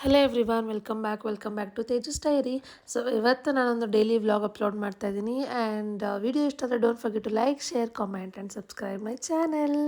Hello everyone, welcome back to Tejas diary. So ಇವತ್ತು ನಾನೊಂದು daily vlog upload ಮಾಡ್ತಾ ಇದ್ದೀನಿ. ಆ್ಯಂಡ್ ವಿಡಿಯೋ ಇಷ್ಟ ಆದರೆ don't forget to like, share, comment and subscribe my channel.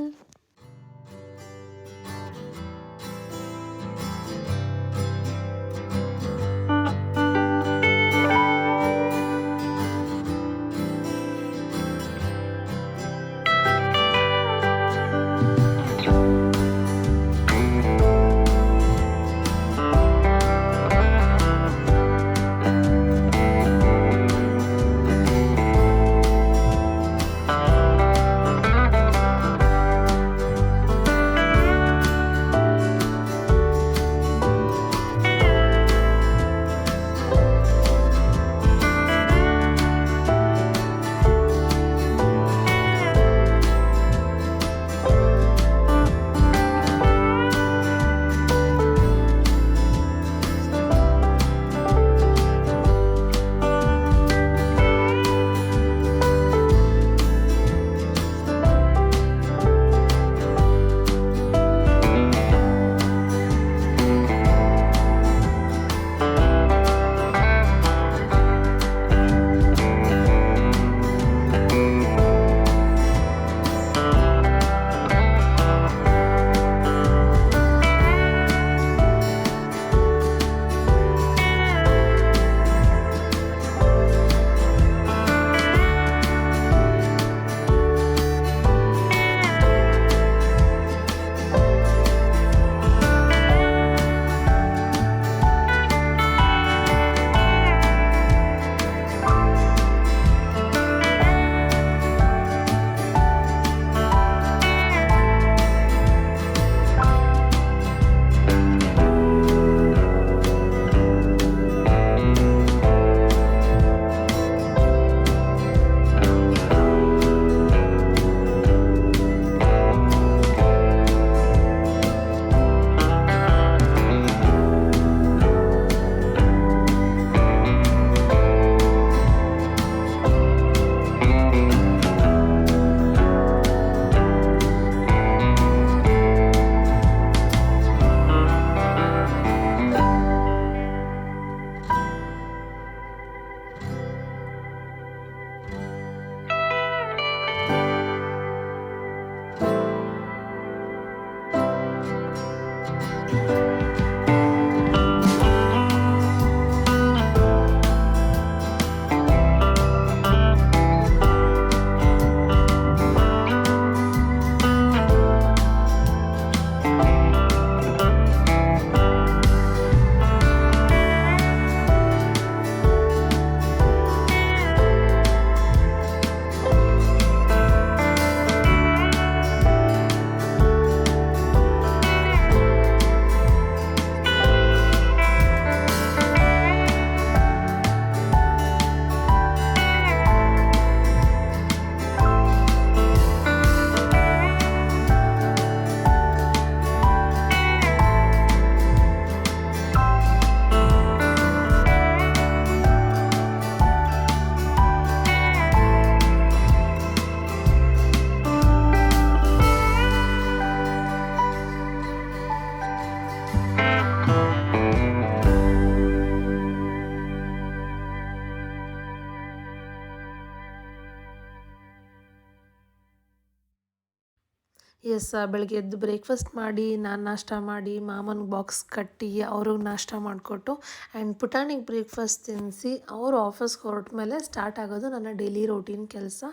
ಬೆಳಗ್ಗೆ ಎದ್ದು ಬ್ರೇಕ್ಫಾಸ್ಟ್ ಮಾಡಿ, ನಾನು ನಾಷ್ಟ ಮಾಡಿ, ಮಾಮನಿಗೆ ಬಾಕ್ಸ್ ಕಟ್ಟಿ ಅವ್ರಿಗೆ ನಾಷ್ಟ ಮಾಡಿಕೊಟ್ಟು ಆ್ಯಂಡ್ ಪುಟಾಣಿಗೆ ಬ್ರೇಕ್ಫಾಸ್ಟ್ ತಿನ್ನಿಸಿ ಅವರು ಆಫೀಸ್ಗೆ ಹೊರಟ ಮೇಲೆ ಸ್ಟಾರ್ಟ್ ಆಗೋದು ನನ್ನ ಡೈಲಿ ರೂಟೀನ್ ಕೆಲಸ.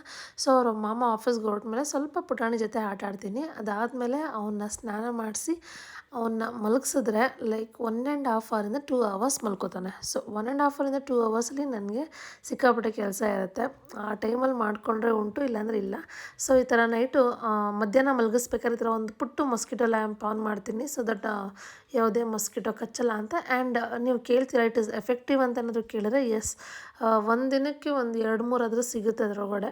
ಸೊ ಅವ್ರ ಮಾಮ ಆಫೀಸ್ಗೆ ಹೊರಟ ಮೇಲೆ ಸ್ವಲ್ಪ ಪುಟಾಣಿ ಜೊತೆ ಆಟ ಆಡ್ತೀನಿ. ಅದಾದಮೇಲೆ ಅವನ್ನ ಸ್ನಾನ ಮಾಡಿಸಿ ಅವನ್ನ ಮಲಗಿಸಿದ್ರೆ ಲೈಕ್ 1.5 ಅವರಿಂದ 2 ಅವರ್ಸ್ ಮಲ್ಕೋತಾನೆ. ಸೊ 1.5 ಅವರಿಂದ 2 ಅವರ್ಸಲ್ಲಿ ನನಗೆ ಸಿಕ್ಕಾಪಟ್ಟೆ ಕೆಲಸ ಇರುತ್ತೆ. ಆ ಟೈಮಲ್ಲಿ ಮಾಡಿಕೊಂಡ್ರೆ ಉಂಟು, ಇಲ್ಲಾಂದರೆ ಇಲ್ಲ. ಸೊ ಈ ಥರ ನೈಟು ಮಧ್ಯಾಹ್ನ ಮಲಗಿಸ್ಬೇಕಾದ್ರೆ ಈ ಥರ ಒಂದು ಪುಟ್ಟು ಮೊಸ್ಕಿಟೋ ಲ್ಯಾಂಪ್ ಆನ್ ಮಾಡ್ತೀನಿ, ಸೊ ದಟ್ ಯಾವುದೇ ಮೊಸ್ಕಿಟೋ ಕಚ್ಚಲ್ಲ ಅಂತ. ಆ್ಯಂಡ್ ನೀವು ಕೇಳ್ತೀರಾ ಇಟ್ ಇಸ್ ಎಫೆಕ್ಟಿವ್ ಅಂತ ಏನಾದರೂ ಕೇಳಿದ್ರೆ, ಎಸ್, ಒಂದು ದಿನಕ್ಕೆ ಒಂದು 2-3 ಆದರೂ ಸಿಗುತ್ತೆ ಅದರೊಳಗಡೆ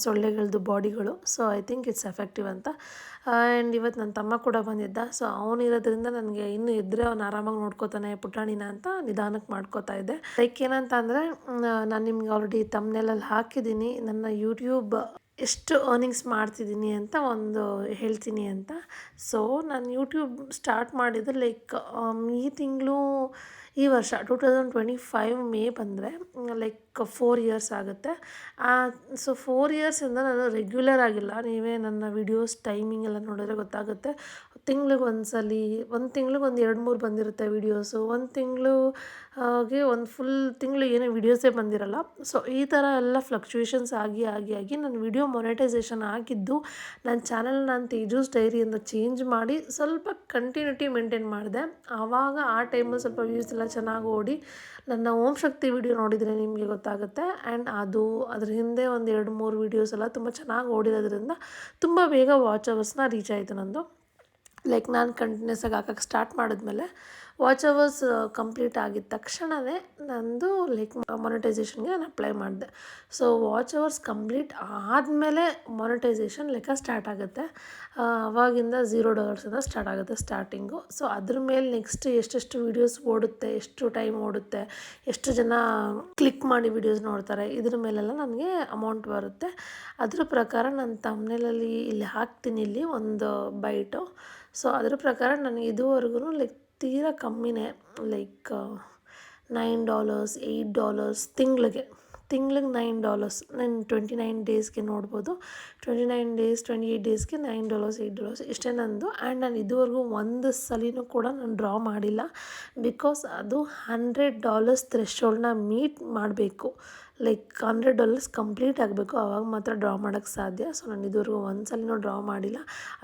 ಸೊಳ್ಳೆಗಳದ್ದು ಬಾಡಿಗಳು. So I think it's effective ಅಂತ. ಆ್ಯಂಡ್ ಇವತ್ತು ನನ್ನ ತಮ್ಮ ಕೂಡ ಬಂದಿದ್ದ. ಸೊ ಅವನಿರೋದ್ರಿಂದ ನನಗೆ ಇನ್ನೂ ಇದ್ದರೆ ಅವ್ನು ಆರಾಮಾಗಿ ನೋಡ್ಕೋತಾನೆ ಪುಟಾಣಿನ ಅಂತ ನಿಧಾನಕ್ಕೆ ಮಾಡ್ಕೋತಾ ಇದ್ದೆ. ಲೈಕ್ ಏನಂತ ಅಂದರೆ, ನಾನು ನಿಮ್ಗೆ ಆಲ್ರೆಡಿ ತಮ್ನೆಲಲ್ಲಿ ಹಾಕಿದ್ದೀನಿ ನನ್ನ ಯೂಟ್ಯೂಬ್ ಎಷ್ಟು ಅರ್ನಿಂಗ್ಸ್ ಮಾಡ್ತಿದ್ದೀನಿ ಅಂತ ಒಂದು ಹೇಳ್ತೀನಿ ಅಂತ. ಸೊ ನಾನು ಯೂಟ್ಯೂಬ್ ಸ್ಟಾರ್ಟ್ ಮಾಡಿದ್ದು ಲೈಕ್ ಈ ತಿಂಗಳು ಈ ವರ್ಷ 2025 ಮೇ ಬಂದರೆ ಲೈಕ್ 4 ಇಯರ್ಸ್ ಆಗುತ್ತೆ. ಸೊ 4 ಇಯರ್ಸಿಂದ ನಾನು ರೆಗ್ಯುಲರ್ ಆಗಿಲ್ಲ. ನೀವೇ ನನ್ನ ವೀಡಿಯೋಸ್ ಟೈಮಿಂಗ್ ಎಲ್ಲ ನೋಡಿದ್ರೆ ಗೊತ್ತಾಗುತ್ತೆ. ತಿಂಗ್ಳಿಗೆ ಒಂದು ಸಲ, ಒಂದು ತಿಂಗ್ಳಿಗೆ ಒಂದು 2-3 ಬಂದಿರುತ್ತೆ ವೀಡಿಯೋಸು, ಒಂದು ತಿಂಗಳು ಗೆ ಒಂದು ಫುಲ್ ತಿಂಗಳು ಏನೂ ವೀಡಿಯೋಸೇ ಬಂದಿರಲ್ಲ. ಸೊ ಈ ಥರ ಎಲ್ಲ ಫ್ಲಕ್ಚುಯೇಷನ್ಸ್ ಆಗಿ ನನ್ನ ವೀಡಿಯೋ ಮೊನೆಟೈಸೇಷನ್ ಆಗಿದ್ದು ನನ್ನ ಚಾನಲ್ ನಾನು ತೇಜೂಸ್ ಡೈರಿಯಿಂದ ಚೇಂಜ್ ಮಾಡಿ ಸ್ವಲ್ಪ ಕಂಟಿನ್ಯೂಟಿ ಮೇಂಟೈನ್ ಮಾಡಿದೆ. ಆವಾಗ ಆ ಟೈಮಲ್ಲಿ ಸ್ವಲ್ಪ ವ್ಯೂಸ್ ಎಲ್ಲ ಚೆನ್ನಾಗಿ ಓಡಿ ನನ್ನ ಓಂ ಶಕ್ತಿ ವೀಡಿಯೋ ನೋಡಿದರೆ ನಿಮಗೆ ಗೊತ್ತಾಗುತ್ತೆ. ಆ್ಯಂಡ್ ಅದ್ರ ಹಿಂದೆ ಒಂದು 2-3 ವೀಡಿಯೋಸ್ ಎಲ್ಲ ತುಂಬ ಚೆನ್ನಾಗಿ ಓಡಿರೋದ್ರಿಂದ ತುಂಬ ಬೇಗ ವಾಚ್ ಅವರ್ಸ್ನ ರೀಚ್ ಆಯಿತು ನಂದು. ಲೈಕ್ ನಾನು ಕಂಟಿನ್ಯೂಸ್ ಆಗಿ ಹಾಕೋಕ್ಕೆ ಸ್ಟಾರ್ಟ್ ಮಾಡಿದ್ಮೇಲೆ ವಾಚ್ ಅವರ್ಸ್ ಕಂಪ್ಲೀಟ್ ಆಗಿದ ತಕ್ಷಣವೇ ನಂದು ಲೈಕ್ ಮೊನೆಟೈಸೇಷನ್ಗೆ ನಾನು ಅಪ್ಲೈ ಮಾಡಿದೆ. ಸೊ ವಾಚ್ ಅವರ್ಸ್ ಕಂಪ್ಲೀಟ್ ಆದಮೇಲೆ ಮೊನೆಟೈಸೇಷನ್ ಲೆಕ್ಕ ಸ್ಟಾರ್ಟ್ ಆಗುತ್ತೆ. ಆವಾಗಿಂದ $0 ಸ್ಟಾರ್ಟ್ ಆಗುತ್ತೆ ಸ್ಟಾರ್ಟಿಂಗು. ಸೊ ಅದ್ರ ಮೇಲೆ ನೆಕ್ಸ್ಟ್ ಎಷ್ಟೆಷ್ಟು ವೀಡಿಯೋಸ್ ಓಡುತ್ತೆ, ಎಷ್ಟು ಟೈಮ್ ಓಡುತ್ತೆ, ಎಷ್ಟು ಜನ ಕ್ಲಿಕ್ ಮಾಡಿ ವೀಡಿಯೋಸ್ ನೋಡ್ತಾರೆ, ಇದ್ರ ಮೇಲೆಲ್ಲ ನನಗೆ ಅಮೌಂಟ್ ಬರುತ್ತೆ. ಅದ್ರ ಪ್ರಕಾರ ನಾನು ತಮ್ನೇಲಲ್ಲಿ ಇಲ್ಲಿ ಹಾಕ್ತೀನಿ, ಇಲ್ಲಿ ಒಂದು ಬೈಟು. ಸೊ ಅದ್ರ ಪ್ರಕಾರ ನನಗೆ ಇದುವರೆಗೂ ಲೈಕ್ ತೀರಾ ಕಮ್ಮಿನೇ, ಲೈಕ್ $9, $8 ತಿಂಗಳಿಗೆ $9. ನಾನು 29 ಡೇಸ್ಗೆ ನೋಡ್ಬೋದು. 29 ಡೇಸ್ 28 ಡೇಸ್ಗೆ $9 $8 ಇಷ್ಟೇ ನಂದು. ಆ್ಯಂಡ್ ನಾನು ಇದುವರೆಗೂ ಒಂದು ಸಲಿನೂ ಕೂಡ ನಾನು ಡ್ರಾ ಮಾಡಿಲ್ಲ. ಬಿಕಾಸ್ ಅದು $100 ಥ್ರೆಶೋಲ್ಡ್ನ ಮೀಟ್ ಮಾಡಬೇಕು. ಲೈಕ್ $100 ಕಂಪ್ಲೀಟ್ ಆಗಬೇಕು, ಆವಾಗ ಮಾತ್ರ ಡ್ರಾ ಮಾಡೋಕ್ಕೆ ಸಾಧ್ಯ. ಸೊ ನಾನು ಇದುವರೆಗೂ ಒಂದು ಸಲಿನೂ ಡ್ರಾ ಮಾಡಿಲ್ಲ.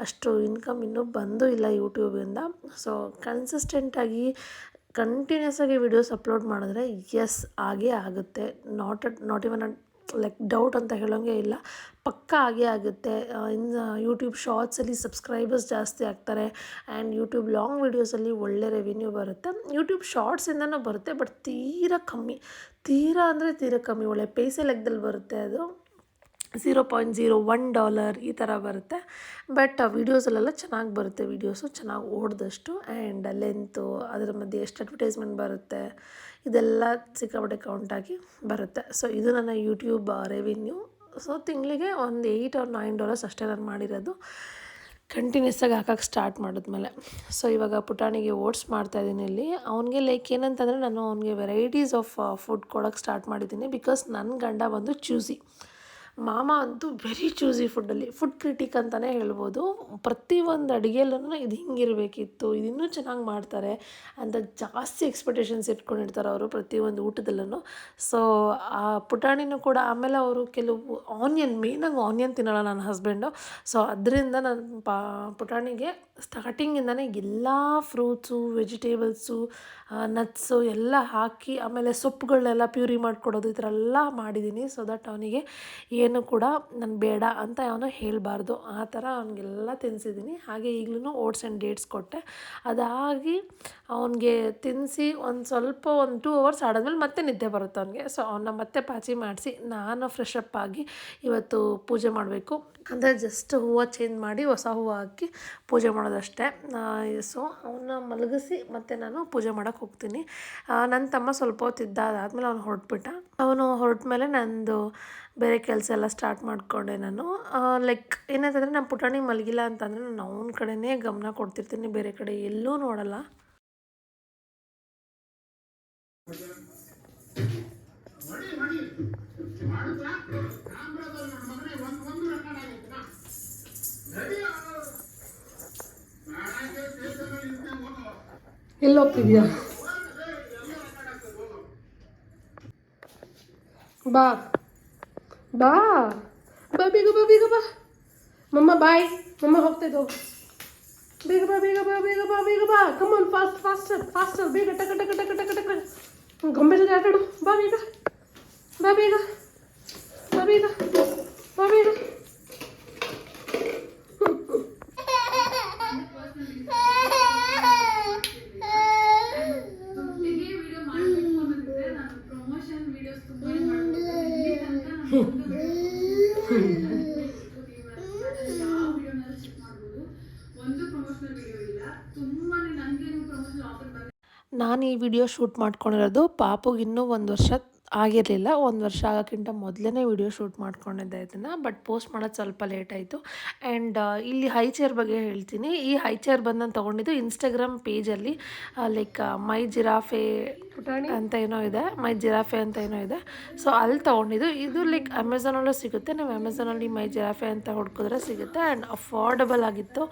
ಅಷ್ಟು ಇನ್ಕಮ್ ಇನ್ನೂ ಬಂದೂ ಇಲ್ಲ ಯೂಟ್ಯೂಬಿಂದ. ಸೊ ಕನ್ಸಿಸ್ಟೆಂಟಾಗಿ ಕಂಟಿನ್ಯೂಸ್ ಆಗಿ ವೀಡಿಯೋಸ್ ಅಪ್ಲೋಡ್ ಮಾಡಿದ್ರೆ ಎಸ್ ಆಗೇ ಆಗುತ್ತೆ. ನಾಟ್ ಇವನ್ ಲೈಕ್ ಡೌಟ್ ಅಂತ ಹೇಳೋಂಗೆ ಇಲ್ಲ, ಪಕ್ಕಾ ಆಗೇ ಆಗುತ್ತೆ. ಇನ್ನು ಯೂಟ್ಯೂಬ್ ಶಾರ್ಟ್ಸಲ್ಲಿ ಸಬ್ಸ್ಕ್ರೈಬರ್ಸ್ ಜಾಸ್ತಿ ಆಗ್ತಾರೆ. ಆ್ಯಂಡ್ ಯೂಟ್ಯೂಬ್ ಲಾಂಗ್ ವೀಡಿಯೋಸಲ್ಲಿ ಒಳ್ಳೆ ರೆವಿನ್ಯೂ ಬರುತ್ತೆ. ಯೂಟ್ಯೂಬ್ ಶಾರ್ಟ್ಸಿಂದನೂ ಬರುತ್ತೆ, ಬಟ್ ತೀರಾ ಕಮ್ಮಿ, ತೀರಾ ಕಮ್ಮಿ. ಒಳ್ಳೆ ಪೈಸೆ ಲೆಕ್ಕದಲ್ಲಿ ಬರುತ್ತೆ. ಅದು $0.01 ಈ ಥರ ಬರುತ್ತೆ. ಬಟ್ ವೀಡಿಯೋಸಲ್ಲೆಲ್ಲ ಚೆನ್ನಾಗಿ ಬರುತ್ತೆ, ವೀಡಿಯೋಸು ಚೆನ್ನಾಗಿ ಓಡಿದಷ್ಟು. ಆ್ಯಂಡ್ ಲೆಂತು, ಅದರ ಮಧ್ಯೆ ಎಷ್ಟು ಅಡ್ವರ್ಟೈಸ್ಮೆಂಟ್ ಬರುತ್ತೆ, ಇದೆಲ್ಲ ಸಿಕ್ಕಾಪಟ್ಟೆ ಕೌಂಟಾಗಿ ಬರುತ್ತೆ. ಸೊ ಇದು ನನ್ನ ಯೂಟ್ಯೂಬ್ ರೆವಿನ್ಯೂ. ಸೊ ತಿಂಗಳಿಗೆ ಒಂದು $8 or $9 ಅಷ್ಟೇ ನಾನು ಮಾಡಿರೋದು, ಕಂಟಿನ್ಯೂಸ್ ಆಗಿ ಹಾಕೋಕ್ಕೆ ಸ್ಟಾರ್ಟ್ ಮಾಡಿದ್ಮೇಲೆ. ಸೊ ಇವಾಗ ಪುಟಾಣಿಗೆ ಓಟ್ಸ್ ಮಾಡ್ತಾಯಿದ್ದೀನಿ ಇಲ್ಲಿ. ಅವನಿಗೆ ಲೈಕ್ ಏನಂತಂದರೆ, ನಾನು ಅವನಿಗೆ ವೆರೈಟೀಸ್ ಆಫ್ ಫುಡ್ ಕೊಡೋಕ್ಕೆ ಸ್ಟಾರ್ಟ್ ಮಾಡಿದ್ದೀನಿ. ಬಿಕಾಸ್ ನನ್ನ ಗಂಡ ಬಂದು ಚೂಸಿ, ಮಾಮ ಅಂತೂ ವೆರಿ ಚೂಸಿ ಫುಡ್ಡಲ್ಲಿ, ಫುಡ್ ಕ್ರಿಟಿಕ್ ಅಂತಲೇ ಹೇಳ್ಬೋದು. ಪ್ರತಿಯೊಂದು ಅಡುಗೆಯಲ್ಲೂ ಇದು ಹಿಂಗಿರಬೇಕಿತ್ತು, ಇದು ಇನ್ನೂ ಚೆನ್ನಾಗಿ ಮಾಡ್ತಾರೆ ಅಂತ ಜಾಸ್ತಿ ಎಕ್ಸ್ಪೆಕ್ಟೇಷನ್ಸ್ ಇಟ್ಕೊಂಡಿರ್ತಾರೆ ಅವರು ಪ್ರತಿಯೊಂದು ಊಟದಲ್ಲೂ. ಸೊ ಆ ಪುಟಾಣಿನೂ ಕೂಡ ಆಮೇಲೆ ಅವರು ಕೆಲವು ಮೇಯ್ನಾಗಿ ಆನಿಯನ್ ತಿನ್ನೋಲ್ಲ ನನ್ನ ಹಸ್ಬೆಂಡು. ಸೊ ಅದರಿಂದ ನನ್ನ ಪುಟಾಣಿಗೆ ಸ್ಟಾರ್ಟಿಂಗಿಂದನೇ ಎಲ್ಲ ಫ್ರೂಟ್ಸು, ವೆಜಿಟೇಬಲ್ಸು, ನಟ್ಸು ಎಲ್ಲ ಹಾಕಿ, ಆಮೇಲೆ ಸೊಪ್ಪುಗಳನ್ನೆಲ್ಲ ಪ್ಯೂರಿ ಮಾಡಿಕೊಡೋದು, ಈ ಥರ ಎಲ್ಲ ಮಾಡಿದ್ದೀನಿ. ಸೊ ದಟ್ ಅವನಿಗೆ ಏನು ಕೂಡ ನಾನು ಬೇಡ ಅಂತ ಅವನು ಹೇಳಬಾರ್ದು, ಆ ಥರ ಅವನಿಗೆಲ್ಲ ತಿನ್ನಿಸಿದ್ದೀನಿ. ಹಾಗೆ ಈಗಲೂ ಓಟ್ಸ್ ಆ್ಯಂಡ್ ಡೇಟ್ಸ್ ಕೊಟ್ಟೆ. ಅದಾಗಿ ಅವನಿಗೆ ತಿನ್ನಿಸಿ ಒಂದು 2 hours ಆಡೋದ್ಮೇಲೆ ಮತ್ತೆ ನಿದ್ದೆ ಬರುತ್ತೆ ಅವನಿಗೆ. ಸೊ ಅವನ್ನ ಮತ್ತೆ ಪಾಚಿ ಮಾಡಿಸಿ ನಾನು ಫ್ರೆಶ್ ಅಪ್ ಆಗಿ ಇವತ್ತು ಪೂಜೆ ಮಾಡಬೇಕು. ಅಂದರೆ ಜಸ್ಟ್ ಹೂವು ಚೇಂಜ್ ಮಾಡಿ ಹೊಸ ಹೂವು ಹಾಕಿ ಪೂಜೆ ಮಾಡೋದಷ್ಟೇ. ಸೊ ಅವನ್ನ ಮಲಗಿಸಿ ಮತ್ತು ನಾನು ಪೂಜೆ ಮಾಡೋಕ್ಕೆ ಹೋಗ್ತೀನಿ. ನನ್ನ ತಮ್ಮ ಸ್ವಲ್ಪ ಹೊತ್ತಿದ್ದ, ಅದಾದಮೇಲೆ ಅವನು ಹೊರಟ್ಬಿಟ್ಟ. ಅವನು ಹೊರಟ ಮೇಲೆ ನಂದು ಬೇರೆ ಕೆಲಸ ಎಲ್ಲ ಸ್ಟಾರ್ಟ್ ಮಾಡಿಕೊಂಡೆ ನಾನು. ಲೈಕ್ ಏನಂತಂದರೆ, ನಮ್ಮ ಪುಟಾಣಿ ಮಲಗಿಲ್ಲ ಅಂತಂದರೆ ನಾನು ಅವನ ಕಡೆನೇ ಗಮನ ಕೊಡ್ತಿರ್ತೀನಿ, ಬೇರೆ ಕಡೆ ಎಲ್ಲೂ ನೋಡಲ್ಲ. ಎಲ್ಲಿ ಹೋಗ್ತಿದ್ಯಾ? ಬಾ ಬಾ ಬಾ ಬೇಗ ಬಾ, ಬೇಗ ಬಾ ಮಮ್ಮ. ಬಾಯ್ ಮಮ್ಮ, ಹೋಗ್ತಾಯಿದ್ದು. ಬೇಗ ಬಾ, ಬೇಗ ಬಾ, ಬೇಗ ಬಾ, ಬೇಗ ಬಾ. ಕಮಾನ್, ಫಾಸ್ಟರ್ ಬೇಗ, ಟಕ ಟಕ ಟಕ ಟಕ ಟಕ. ಗೊಂಬೆ ಜೊತೆ ಆಟಾಡು. ಬಾ ಬೇಗ, ಬಾ ಬೇಗ, ಬಾ ಬೇಗ, ಬಾ ಬೇಗ. ನಾನು ಈ ವಿಡಿಯೋ ಶೂಟ್ ಮಾಡ್ಕೊಂಡಿರೋದು ಪಾಪುಗೆ ಇನ್ನೂ 1 ವರ್ಷ ಆಗಿರಲಿಲ್ಲ. 1 ವರ್ಷ ಆಗೋಕ್ಕಿಂತ ಮೊದಲೇ ವಿಡಿಯೋ ಶೂಟ್ ಮಾಡ್ಕೊಂಡಿದ್ದೆ ಇದನ್ನು. ಬಟ್ ಪೋಸ್ಟ್ ಮಾಡೋದು ಸ್ವಲ್ಪ ಲೇಟ್ ಆಯಿತು. ಆ್ಯಂಡ್ ಇಲ್ಲಿ ಹೈ ಚೇರ್ ಬಗ್ಗೆ ಹೇಳ್ತೀನಿ. ಈ ಹೈ ಚೇರ್ ಬಂದು ನಾನು ತೊಗೊಂಡಿದ್ದು ಇನ್ಸ್ಟಾಗ್ರಾಮ್ ಪೇಜಲ್ಲಿ ಲೈಕ್ ಮೈ ಜಿರಾಫೆ ಅಂತ ಏನೋ ಇದೆ, ಮೈ ಜಿರಾಫೆ ಅಂತ ಏನೋ ಇದೆ. ಸೊ ಅಲ್ಲಿ ತೊಗೊಂಡಿದ್ದು. ಇದು ಲೈಕ್ ಅಮೆಝಾನಲ್ಲೂ ಸಿಗುತ್ತೆ. ನೀವು ಅಮೆಝಾನಲ್ಲಿ ಮೈ ಜಿರಾಫೆ ಅಂತ ಹುಡ್ಕಿದ್ರೆ ಸಿಗುತ್ತೆ. ಆ್ಯಂಡ್ ಅಫೋರ್ಡಬಲ್ ಆಗಿತ್ತು.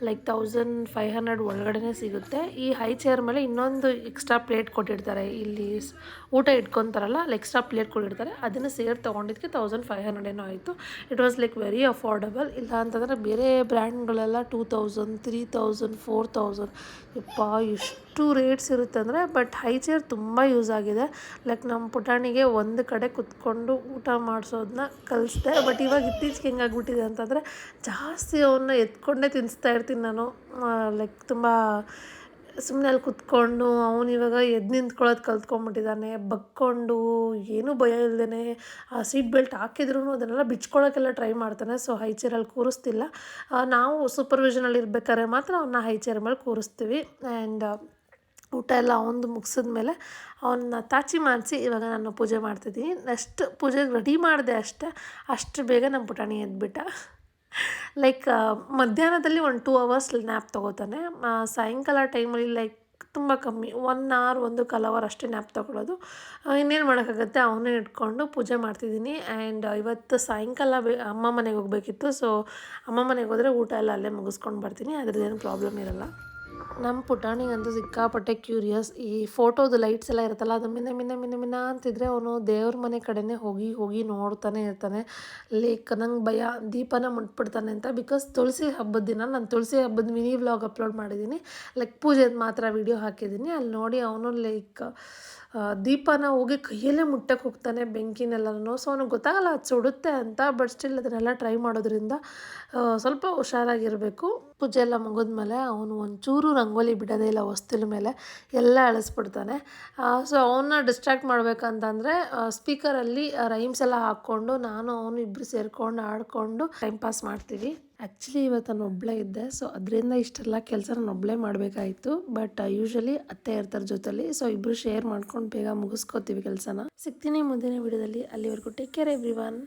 ಲೈಕ್ 1500 ಒಳಗಡೆ ಸಿಗುತ್ತೆ. ಈ ಹೈ ಚೇರ್ ಮೇಲೆ ಇನ್ನೊಂದು ಎಕ್ಸ್ಟ್ರಾ ಪ್ಲೇಟ್ ಕೊಟ್ಟಿರ್ತಾರೆ. ಇಲ್ಲಿ ಊಟ ಇಟ್ಕೊತಾರಲ್ಲ, ಅಲ್ಲಿ ಎಕ್ಸ್ಟ್ರಾ ಪ್ಲೇಟ್ ಕೊಟ್ಟಿರ್ತಾರೆ. ಅದನ್ನು ಸೇರಿ ತೊಗೊಂಡಿದ್ದಕ್ಕೆ 1500 ಏನೋ ಆಯಿತು. It was like very affordable. ಇಲ್ಲ ಅಂತಂದರೆ ಬೇರೆ ಬ್ರ್ಯಾಂಡ್ಗಳೆಲ್ಲ 2000, 3000, 4000 ಯಪ್ಪ ಎಷ್ಟು ರೇಟ್ಸ್ ಇರುತ್ತೆ ಅಂದರೆ. ಬಟ್ ಹೈ ಚೇರ್ ತುಂಬ ಯೂಸ್ ಆಗಿದೆ. ಲೈಕ್ ನಮ್ಮ ಪುಟಾಣಿಗೆ ಒಂದು ಕಡೆ ಕುತ್ಕೊಂಡು ಊಟ ಮಾಡಿಸೋದನ್ನ ಕಲಿಸ್ದೆ. ಬಟ್ ಇವಾಗ ಇತ್ತೀಚೆಗೆ ಹೆಂಗಾಗ್ಬಿಟ್ಟಿದೆ ಅಂತಂದರೆ ಜಾಸ್ತಿ ಅವನ್ನ ಎತ್ಕೊಂಡೇ ತಿನ್ನಿಸ್ತಾ ಇರ್ತೀನಿ ನಾನು. ಲೈಕ್ ತುಂಬ ಸುಮ್ಮನೆ ಅಲ್ಲಿ ಕುತ್ಕೊಂಡು ಅವನು ಇವಾಗ ಎದ್ದು ನಿಂತ್ಕೊಳ್ಳೋದು ಕಲ್ತ್ಕೊಂಡ್ಬಿಟ್ಟಿದ್ದಾನೆ. ಬಗ್ಕೊಂಡು ಏನೂ ಭಯ ಇಲ್ಲದೇ ಸೀಟ್ ಬೆಲ್ಟ್ ಹಾಕಿದ್ರೂ ಅದನ್ನೆಲ್ಲ ಬಿಚ್ಕೊಳ್ಳೋಕ್ಕೆಲ್ಲ ಟ್ರೈ ಮಾಡ್ತಾನೆ. ಸೊ ಹೈ ಚೇರಲ್ಲಿ ಕೂರಿಸ್ತಿಲ್ಲ. ನಾವು ಸೂಪರ್ವಿಷನಲ್ಲಿ ಇರ್ಬೇಕಾದ್ರೆ ಮಾತ್ರ ಅವನ್ನ ಹೈ ಚೇರ್ ಮೇಲೆ ಕೂರಿಸ್ತೀವಿ. ಆ್ಯಂಡ್ ಊಟ ಎಲ್ಲ ಅವನದು ಮುಗಿಸಿದ್ಮೇಲೆ ಅವನ್ನ ತಾಚಿ ಮಾಡಿಸಿ ಇವಾಗ ನಾನು ಪೂಜೆ ಮಾಡ್ತಿದ್ದೀನಿ. ನೆಕ್ಸ್ಟ್ ಪೂಜೆಗೆ ರೆಡಿ ಮಾಡಿದೆ ಅಷ್ಟು ಬೇಗ ನಮ್ಮ ಪುಟಾಣಿ ಎದ್ಬಿಟ್ಟ. ಲೈಕ್ ಮಧ್ಯಾಹ್ನದಲ್ಲಿ ಒಂದು 2 ಅವರ್ಸ್ ನ್ಯಾಪ್ ತೊಗೋತಾನೆ. ಸಾಯಂಕಾಲ ಟೈಮಲ್ಲಿ ಲೈಕ್ ತುಂಬ ಕಮ್ಮಿ, 1 ಅವರ್ 1 ಅವರ್ ಅಷ್ಟೇ ನ್ಯಾಪ್ ತೊಗೊಳೋದು. ಇನ್ನೇನು ಮಾಡೋಕ್ಕಾಗುತ್ತೆ, ಅವನ್ನೇ ಇಟ್ಕೊಂಡು ಪೂಜೆ ಮಾಡ್ತಿದ್ದೀನಿ. ಆ್ಯಂಡ್ ಇವತ್ತು ಸಾಯಂಕಾಲ ಅಮ್ಮ ಮನೆಗೆ ಹೋಗಬೇಕಿತ್ತು. ಸೊ ಅಮ್ಮ ಮನೆಗೆ ಹೋದರೆ ಊಟ ಎಲ್ಲ ಅಲ್ಲೇ ಮುಗಿಸ್ಕೊಂಡು ಬರ್ತೀನಿ. ಅದ್ರದ್ದೇನು ಪ್ರಾಬ್ಲಮ್ ಇರೋಲ್ಲ. ನಮ್ಮ ಪುಟಾಣಿಗಂತೂ ಸಿಕ್ಕಾಪಟ್ಟೆ ಕ್ಯೂರಿಯಸ್. ಈ ಫೋಟೋದು ಲೈಟ್ಸ್ ಎಲ್ಲ ಇರುತ್ತಲ್ಲ, ಅದು ಮಿನ ಅಂತಿದ್ರೆ ಅವನು ದೇವ್ರ ಮನೆ ಕಡೆನೇ ಹೋಗಿ ನೋಡ್ತಾನೆ ಇರ್ತಾನೆ. ಲೈಕ್ ನಂಗೆ ಭಯ ದೀಪನ ಮುಟ್ಬಿಡ್ತಾನೆ ಅಂತ. ಬಿಕಾಸ್ ತುಳಸಿ ಹಬ್ಬದ ದಿನ ನಾನು ತುಳಸಿ ಹಬ್ಬದ ಮಿನಿ ವ್ಲಾಗ್ ಅಪ್ಲೋಡ್ ಮಾಡಿದ್ದೀನಿ. ಲೈಕ್ ಪೂಜೆದು ಮಾತ್ರ ವಿಡಿಯೋ ಹಾಕಿದ್ದೀನಿ. ಅಲ್ಲಿ ನೋಡಿ ಅವನು ಲೈಕ್ ದೀಪನ ಹೋಗಿ ಕೈಯಲ್ಲೇ ಮುಟ್ಟಕ್ಕೆ ಹೋಗ್ತಾನೆ, ಬೆಂಕಿನೆಲ್ಲನೂ. ಸೊ ಅವ್ನಿಗೆ ಗೊತ್ತಾಗಲ್ಲ ಅದು ಸುಡುತ್ತೆ ಅಂತ. ಬಟ್ ಸ್ಟಿಲ್ ಅದನ್ನೆಲ್ಲ ಟ್ರೈ ಮಾಡೋದ್ರಿಂದ ಸ್ವಲ್ಪ ಹುಷಾರಾಗಿರಬೇಕು. ಪೂಜೆ ಎಲ್ಲ ಮುಗಿದ್ಮೇಲೆ ಅವನು ಒಂಚೂರು ರಂಗೋಲಿ ಬಿಡೋದೇ ಇಲ್ಲ ಹೊಸ್ತಿಲ ಮೇಲೆ, ಎಲ್ಲ ಅಳಿಸ್ಬಿಡ್ತಾನೆ. ಸೊ ಅವನ್ನ ಡಿಸ್ಟ್ರ್ಯಾಕ್ಟ್ ಮಾಡಬೇಕಂತಂದರೆ ಸ್ಪೀಕರಲ್ಲಿ ರೈಮ್ಸ್ ಎಲ್ಲ ಹಾಕ್ಕೊಂಡು ನಾನು ಅವನು ಇಬ್ಬರು ಸೇರಿಕೊಂಡು ಆಡಿಕೊಂಡು ಟೈಮ್ ಪಾಸ್ ಮಾಡ್ತೀವಿ. ಆ್ಯಕ್ಚುಲಿ ಇವತ್ತು ನಾನು ಒಬ್ಬಳೇ ಇದ್ದೆ. ಸೊ ಅದರಿಂದ ಇಷ್ಟೆಲ್ಲ ಕೆಲಸ ನಾನು ಒಬ್ಬಳೇ ಮಾಡಬೇಕಾಯಿತು. ಬಟ್ ಯೂಶ್ವಲಿ ಅತ್ತೆ ಇರ್ತಾರೆ ಜೊತೆಲಿ. ಸೊ ಇಬ್ಬರು ಶೇರ್ ಮಾಡ್ಕೊಂಡು ಬೇಗ ಮುಗಿಸ್ಕೋತೀವಿ ಕೆಲಸನ. ಸಿಗ್ತೀನಿ ಮುಂದಿನ ವಿಡಿಯೋದಲ್ಲಿ. ಅಲ್ಲಿವರೆಗೂ ಟೇಕ್ ಕೇರ್ ಎವ್ರಿವನ್.